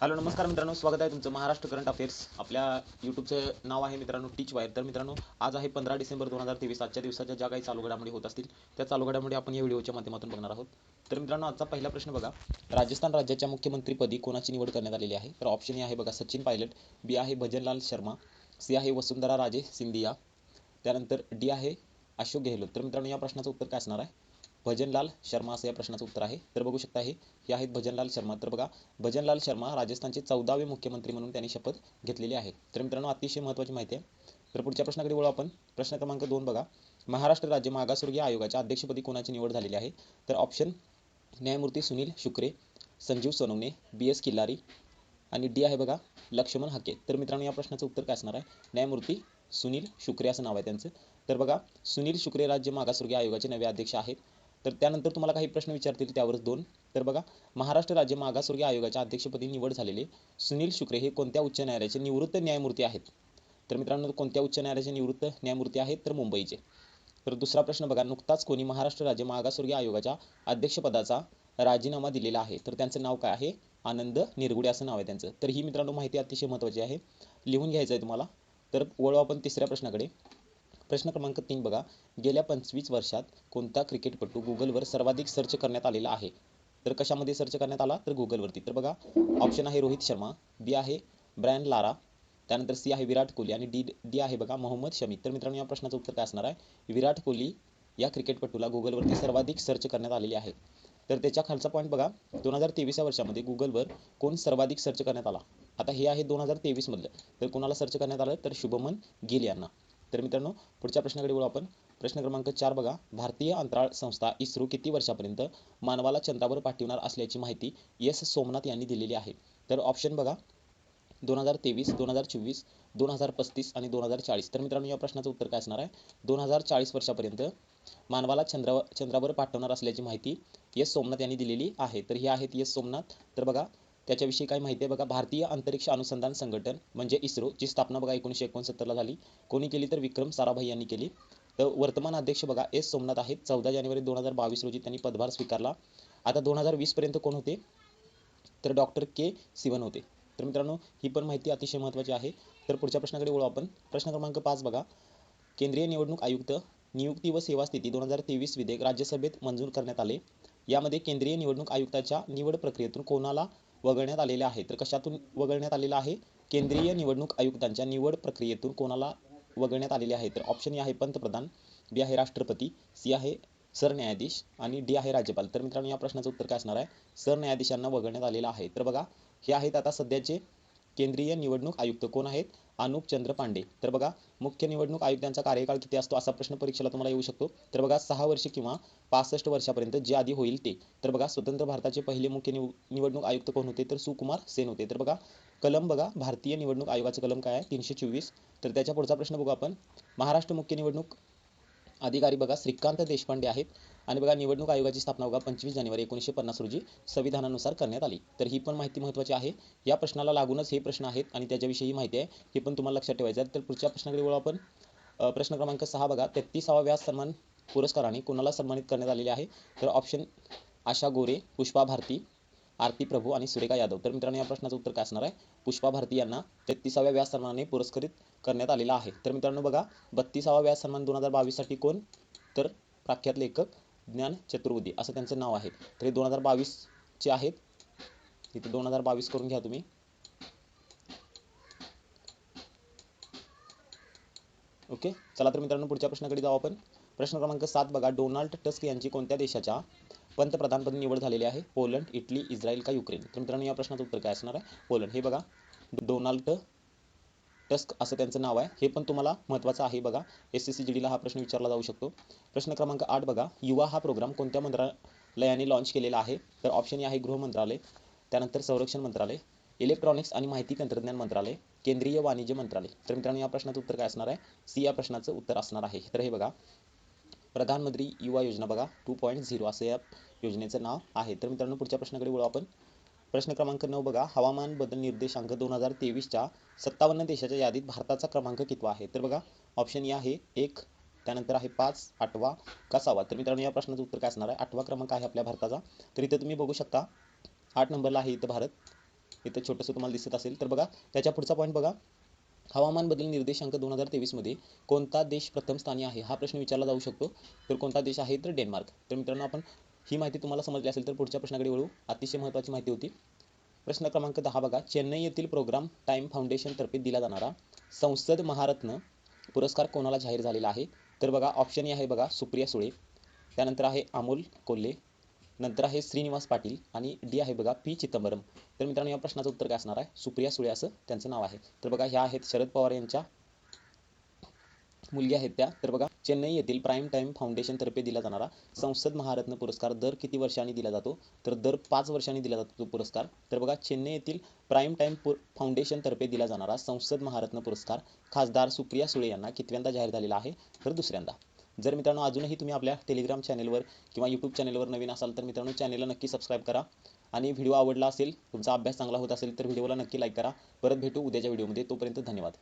Hello नमस्कार मित्रांनो, स्वागत आहे तुमचं महाराष्ट्र करंट अफेअर्स. आपल्या यूट्यूबचं नाव आहे मित्रांनो टीच वायर. तर मित्रांनो, आज आहे 15 डिसेंबर 2023. आजच्या दिवसाच्या ज्या काही चालू घडामोडी होत असतील त्या चालू घडामोडी आपण या व्हिडिओच्या माध्यमातून बघणार आहोत. तर मित्रांनो, आजचा पहिला प्रश्न बघा, राजस्थान राज्याच्या मुख्यमंत्रीपदी कोणाची निवड करण्यात आलेली आहे? तर ऑप्शन ए आहे बघा सचिन पायलट, बी आहे भजनलाल शर्मा, सी आहे वसुंधरा राजे सिंधिया, त्यानंतर डी आहे अशोक गेहलोत. तर मित्रांनो, या प्रश्नाचं उत्तर काय असणार आहे? भजनलाल शर्मा असं या प्रश्नाचं उत्तर आहे. तर बघू शकता हे आहेत भजनलाल शर्मा. तर बघा, भजनलाल शर्मा राजस्थानचे 14वे मुख्यमंत्री म्हणून त्यांनी शपथ घेतलेली आहे. तर मित्रांनो, अतिशय महत्त्वाची माहिती आहे. तर पुढच्या प्रश्नाकडे वळू आपण. प्रश्न क्रमांक 2 बघा, महाराष्ट्र राज्य मागासवर्गीय आयोगाच्या अध्यक्षपदी कोणाची निवड झालेली आहे? तर ऑप्शन न्यायमूर्ती सुनील शुक्रे, संजीव सोनवणे, बी एस किल्लारी आणि डी आहे बघा लक्ष्मण हाके. तर मित्रांनो, या प्रश्नाचं उत्तर काय असणार आहे? न्यायमूर्ती सुनील शुक्रे असं नाव आहे त्यांचं. तर बघा, सुनील शुक्रे राज्य मागासवर्गीय आयोगाचे नवे अध्यक्ष आहेत. तर त्यानंतर तुम्हाला काही प्रश्न विचारतील, त्यावरच दोन. तर बघा, महाराष्ट्र राज्य मागासवर्गीय आयोगाच्या अध्यक्षपदी निवड झालेले सुनील शुक्रे हे कोणत्या उच्च न्यायालयाचे निवृत्त न्यायमूर्ती आहेत? तर मित्रांनो, कोणत्या उच्च न्यायालयाचे निवृत्त न्यायमूर्ती आहेत? तर मुंबईचे. तर दुसरा प्रश्न बघा, नुकताच कोणी महाराष्ट्र राज्य मागासवर्गीय आयोगाच्या अध्यक्षपदाचा राजीनामा दिलेला आहे? तर त्यांचं नाव काय आहे? आनंद निरगुडे असं नाव आहे त्यांचं. तर ही मित्रांनो माहिती अतिशय महत्त्वाची आहे, लिहून घ्यायचं आहे तुम्हाला. तर वळू आपण तिसऱ्या प्रश्नाकडे. प्रश्न क्रमांक 3 बघा, गेल्या 25 वर्षात कोणता क्रिकेटपटू गुगलवर सर्वाधिक सर्च करण्यात आलेला आहे? तर कशामध्ये सर्च करण्यात आला? तर गुगलवरती. तर बघा, ऑप्शन आहे रोहित शर्मा, बी आहे ब्रायन लारा, त्यानंतर सी आहे विराट कोहली आणि डी आहे बघा मोहम्मद शमी. तर मित्रांनो, या प्रश्नाचं उत्तर काय असणार आहे? विराट कोहली या क्रिकेटपटूला गुगलवरती सर्वाधिक सर्च करण्यात आलेली आहे. तर त्याच्या खालचा पॉईंट बघा, 2023 या वर्षामध्ये गुगलवर कोण सर्वाधिक सर्च करण्यात आला? आता हे आहे 2023 मधलं. तर कोणाला सर्च करण्यात आलं? तर शुभमन गिल यांना. तर मित्रांनो, पुढच्या प्रश्नाकडे वळू आपण. प्रश्न क्रमांक 4 बघा, भारतीय अंतराळ संस्था इस्रो किती वर्षापर्यंत मानवाला चंद्रावर पाठविणार असल्याची माहिती एस सोमनाथ यांनी दिलेली आहे? तर ऑप्शन बघा, 2023, 2024, 2035 आणि 2040. तर मित्रांनो, या प्रश्नाचं उत्तर काय असणार आहे? 2040 वर्षापर्यंत मानवाला चंद्रावर पाठवणार असल्याची माहिती एस सोमनाथ यांनी दिलेली आहे. तर हे आहेत एस सोमनाथ. तर बघा, त्याच्याविषयी काय माहिती आहे बघा, भारतीय अंतरिक्ष अनुसंधान संघटन म्हणजे इस्रोची स्थापना बघा 1969 झाली. कोणी केली? तर विक्रम साराभाई यांनी केली. तर वर्तमान अध्यक्ष बघा एस सोमनाथ आहेत. 14 जानेवारी 2022 रोजी त्यांनी पदभार स्वीकारला. आता 2020 पर्यंत कोण होते? तर डॉक्टर के सिवन होते. तर मित्रांनो, ही पण माहिती अतिशय महत्त्वाची आहे. तर पुढच्या प्रश्नाकडे वळू आपण. प्रश्न क्रमांक 5 बघा, केंद्रीय निवडणूक आयुक्त नियुक्ती व सेवा स्थिती 2023 विधेयक राज्यसभेत मंजूर करण्यात आले. यामध्ये केंद्रीय निवडणूक आयुक्ताच्या निवड प्रक्रियेतून कोणाला वगळण्यात आलेले आहे? तर कशातून वगळण्यात आलेलं आहे? केंद्रीय निवडणूक आयुक्तांच्या निवड प्रक्रियेतून कोणाला वगळण्यात आलेले आहे? तर ऑप्शन ए आहे पंतप्रधान, बी आहे राष्ट्रपती, सी आहे सरन्यायाधीश आणि डी आहे राज्यपाल. तर मित्रांनो, या प्रश्नाचं उत्तर काय असणार आहे? सरन्यायाधीशांना वगळण्यात आलेलं आहे. तर बघा, हे आहेत आता सध्याचे केंद्रीय निवडणूक आयुक्त कोण आहेत? अनुप चंद्र पांडे. तर बघा, मुख्य निवडणूक आयुक्तांचा कार्यकाळ किती असतो असा प्रश्न परीक्षेला तुम्हाला येऊ शकतो. तर बघा, 6 वर्ष किंवा 65 वर्षापर्यंत जे आधी होईल ते. तर बघा, स्वतंत्र भारताचे पहिले मुख्य निवडणूक आयुक्त कोण होते? तर सुकुमार सेन होते. तर बघा, कलम बघा, भारतीय निवडणूक आयोगाचं कलम काय आहे? 324. तर त्याच्या पुढचा प्रश्न बघू आपण. महाराष्ट्र मुख्य निवडणूक अधिकारी बघा श्रीकांत देशपांडे आहेत. आणि बघा, निवडणूक आयोगाची स्थापना बघा 25 जानेवारी 1950 रोजी संविधानानुसार करण्यात आली. तर ही पण माहिती महत्त्वाची आहे. या प्रश्नाला लागूनच हे प्रश्न आहेत आणि त्याच्याविषयी माहिती आहे, हे पण तुम्हाला लक्षात ठेवायचं आहे. तर पुढच्या प्रश्नाकडे वळू आपण. प्रश्न क्रमांक 6 बघा, 33वा व्यास सन्मान पुरस्काराने कोणाला सन्मानित करण्यात आलेले आहे? तर ऑप्शन आशा गोरे, पुष्पा भारती, आरती प्रभू आणि सुरेखा यादव. तर मित्रांनो, या प्रश्नाचं उत्तर काय असणार आहे? पुष्पा भारती यांना 33व्या व्यास सन्मानाने पुरस्कृत करण्यात आलेला आहे. तर मित्रांनो बघा, 32वा व्यास सन्मान 2022 साठी कोण? तर प्रख्यात लेखक ज्ञान चतुर्वेदी असं त्यांचं नाव आहे. तर हे 2022 चे आहेत. इथे 2022 करून घ्या तुम्ही. ओके, चला तर मित्रांनो, पुढच्या प्रश्नाकडे जाऊ आपण. प्रश्न क्रमांक 7 बघा, डोनाल्ड टस्क यांची कोणत्या देशाच्या पंतप्रधानपदी निवड झालेली आहे? पोलंड, इटली, इस्रायल का युक्रेन? तर मित्रांनो, या प्रश्नाचं उत्तर काय असणार आहे? पोलंड. हे बघा, डोनाल्ड टस्क असं त्यांचं नाव आहे. हे पण तुम्हाला महत्त्वाचं आहे बघा, SSC GD ला हा प्रश्न विचारला जाऊ शकतो. प्रश्न क्रमांक 8 बघा, युवा हा प्रोग्राम कोणत्या मंत्रालयाने लॉन्च केलेला आहे? तर ऑप्शन ए आहे गृह मंत्रालय, त्यानंतर संरक्षण मंत्रालय, इलेक्ट्रॉनिक्स आणि माहिती तंत्रज्ञान मंत्रालय, केंद्रीय वाणिज्य मंत्रालय. तर मित्रांनो, या प्रश्नाचं उत्तर काय असणार आहे? सी या प्रश्नाचं उत्तर असणार आहे. तर हे बघा, प्रधानमंत्री युवा योजना बघा 2.0 असं या योजनेचं नाव आहे. तर मित्रांनो, पुढच्या प्रश्नाकडे वळू आपण. प्रश्न क्रमांक 9 बघा, हवामान बदल निर्देशांक 2023च्या 57 देशाच्या यादीत भारताचा क्रमांक कितवा आहे? तर बघा, ऑप्शन ए आहे 1, त्यानंतर आहे 5, 8वा का 6वा? तर मित्रांनो, या प्रश्नाचं उत्तर काय असणार आहे? 8वा क्रमांक आहे आपल्या भारताचा. तर इथं तुम्ही बघू शकता, 8 नंबरला आहे इथं भारत. इथं छोटंसं तुम्हाला दिसत असेल. तर बघा त्याच्या पुढचा पॉईंट बघा, हवामान बदल निर्देशांक 2023 मध्ये कोणता देश प्रथम स्थानी आहे, हा प्रश्न विचारला जाऊ शकतो. तर कोणता देश आहे, तर डेन्मार्क. तर मित्रांनो आपण ही माहिती तुम्हाला समजली असेल तर पुढच्या प्रश्नाकडे वळू. अतिशय महत्त्वाची माहिती होती. प्रश्न क्रमांक 10 बघा, चेन्नई येथील प्रोग्राम टाइम फाउंडेशन तर्फे दिला जाणारा संसद महारत्न पुरस्कार कोणाला जाहीर झालेला आहे. तर बघा ऑप्शन ए आहे बघा सुप्रिया सुळे, त्यानंतर आहे अमोल कोल्हे, नंतर आहे श्रीनिवास पाटील आणि डी आहे बघा पी चिदंबरम. तर मित्रांनो या प्रश्नाचं उत्तर काय असणार आहे, सुप्रिया सुळे असं त्यांचं नाव आहे. तर बघा ह्या आहेत शरद पवार यांच्या मुलगी आहेत त्या. तर बघा चेन्नई येथील प्राईम टाइम फाउंडेशन तर्फे दिला जाणारा संसद महारत्न पुरस्कार दर किती वर्षांनी दिला जातो, तर दर 5 वर्षांनी दिला जातो तो पुरस्कार. तर बघा चेन्नई येथील प्राईम टाइम फाउंडेशन तर्फे दिला जाणारा संसद महारत्न पुरस्कार खासदार सुप्रिया सुळे यांना कितव्यांदा जाहीर झालेला आहे, तर दुसऱ्यांदा. जर मित्रांनो अजूनही तुम्ही आपल्या टेलिग्राम चॅनेलवर किंवा यूट्यूब चॅनेलवर नवीन असाल तर मित्रांनो चॅनेलला नक्की सबस्क्राईब करा. आणि व्हिडिओ आवडला असेल, तुमचा अभ्यास चांगला होत असेल तर व्हिडिओला नक्की लाईक करा. परत भेटू उद्याच्या व्हिडिओमध्ये. तोपर्यंत धन्यवाद.